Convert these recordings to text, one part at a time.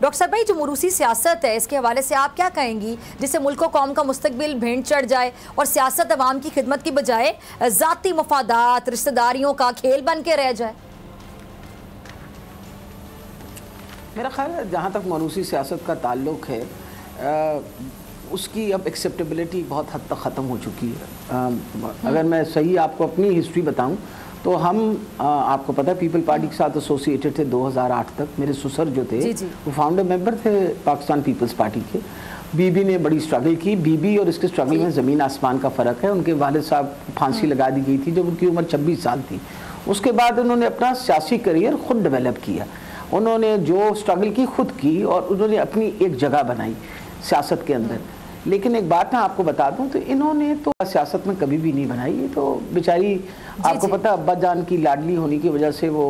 Doctor साहब भाई, जो मुरूसी सियासत है इसके हवाले से आप क्या कहेंगी, जिससे मुल्क और कौम का मुस्तकबिल भेंट चढ़ जाए और सियासत अवाम की खिदमत की बजाय ज़ाती मफादात रिश्तेदारियों का खेल बन के रह जाए? मेरा ख्याल है जहाँ तक मरूसी सियासत का ताल्लुक़ है उसकी अब एक्सेप्टेबिलिटी बहुत हद तक ख़त्म हो चुकी है। अगर मैं सही आपको अपनी हिस्ट्री बताऊं तो हम आपको पता है पीपल पार्टी के साथ एसोसिएटेड थे 2008 तक। मेरे ससुर जो थे वो फाउंडर मेंबर थे पाकिस्तान पीपल्स पार्टी के। बीबी ने बड़ी स्ट्रगल की। बीबी और इसके स्ट्रगल में ज़मीन आसमान का फ़र्क है। उनके वालिद साहब फांसी लगा दी गई थी जब उनकी उम्र 26 साल थी। उसके बाद उन्होंने अपना सियासी करियर ख़ुद डेवलप किया। उन्होंने जो स्ट्रगल की खुद की और उन्होंने अपनी एक जगह बनाई सियासत के अंदर। लेकिन एक बात मैं आपको बता दूं तो इन्होंने तो सियासत में कभी भी नहीं बनाई। ये तो बेचारी आपको पता अब्बा जान की लाडली होने की वजह से वो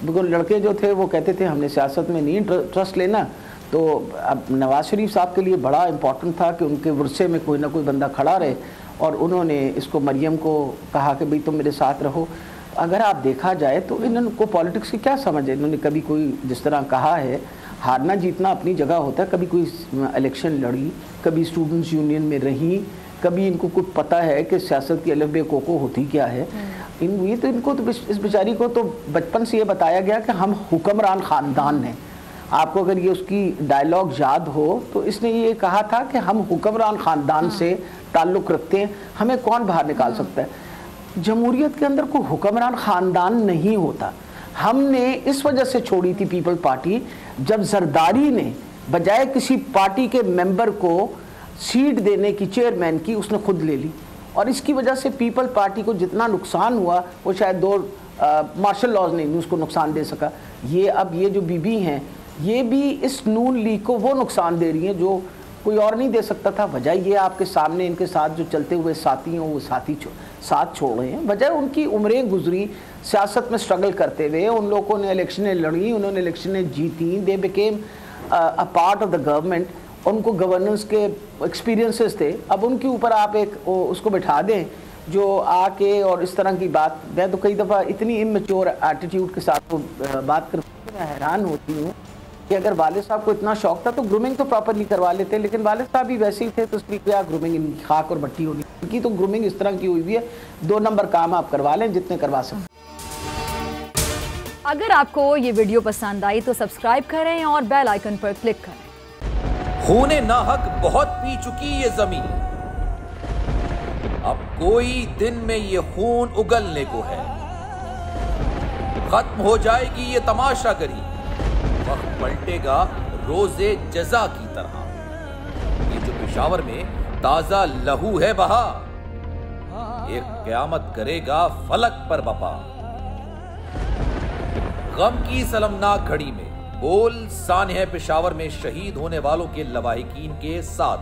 बिल्कुल लड़के जो थे वो कहते थे हमने सियासत में नहीं ट्रस्ट लेना। तो अब नवाज शरीफ साहब के लिए बड़ा इम्पोर्टेंट था कि उनके वर्से में कोई ना कोई बंदा खड़ा रहे और उन्होंने इसको मरियम को कहा कि भाई तुम मेरे साथ रहो। अगर आप देखा जाए तो इनको पॉलिटिक्स की क्या समझ है। इन्होंने कभी कोई जिस तरह कहा है हारना जीतना अपनी जगह होता है। कभी कोई इलेक्शन लड़ी, कभी स्टूडेंट्स यूनियन में रही, कभी इनको कुछ पता है कि सियासत की अलग बेकोको होती क्या है। ये तो इनको तो इस बेचारी को तो बचपन से ये बताया गया कि हम हुक्मरान ख़ानदान हैं। आपको अगर ये उसकी डायलॉग याद हो तो इसने ये कहा था कि हम हुक्मरान ख़ानदान से ताल्लुक़ रखते हैं, हमें कौन बाहर निकाल सकता है। जमहूरियत के अंदर कोई हुक्मरान ख़ानदान नहीं होता। हमने इस वजह से छोड़ी थी पीपल पार्टी जब जरदारी ने बजाय किसी पार्टी के मेंबर को सीट देने की चेयरमैन की उसने खुद ले ली और इसकी वजह से पीपल पार्टी को जितना नुकसान हुआ वो शायद दो मार्शल लॉज ने उसको नुकसान दे सका। ये अब ये जो बीबी हैं ये भी इस नून लीग को वो नुकसान दे रही हैं जो कोई और नहीं दे सकता था। वजह ये आपके सामने इनके साथ जो चलते हुए साथी हों वो साथी साथ छोड़ रहे हैं। वजह उनकी उम्रें गुजरी सियासत में स्ट्रगल करते हुए। उन लोगों ने इलेक्शनें लड़ी, उन्होंने इलेक्शनें जीती। They became a part of the government. उनको गवर्नेंस के एक्सपीरियंसेस थे। अब उनके ऊपर आप एक उसको बिठा दें जो आके और इस तरह की बात। मैं तो कई दफ़ा इतनी इमेच्योर एटीट्यूड के साथ तो बात करती हूँ, मैं हैरान होती हूँ कि अगर वालिद साहब को इतना शौक था तो ग्रूमिंग तो प्रॉपरली करवा लेते। लेकिन वालिद साहब भी वैसे ही थे तो उसकी क्या ग्रूमिंग, इनकी खाक और मट्टी होगी। इनकी तो ग्रूमिंग इस तरह की हुई है। 2 नंबर काम आप करवा लें जितने करवा सकते। अगर आपको ये वीडियो पसंद आई तो सब्सक्राइब करें और बेल आइकन पर क्लिक करें। खूने नाहक बहुत पी चुकी ये जमीन, अब कोई दिन में ये खून उगलने को है। खत्म हो जाएगी ये तमाशागरी, वक्त पलटेगा रोजे जजा की तरह। ये जो पेशावर में ताजा लहू है बहा, एक क़यामत करेगा फलक पर बपा। गम की सलमनाक घड़ी में बोल सानह पेशावर में शहीद होने वालों के लवाहिकीन के साथ।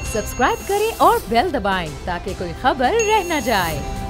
सब्सक्राइब करें और बेल दबाएं ताकि कोई खबर रह न जाए।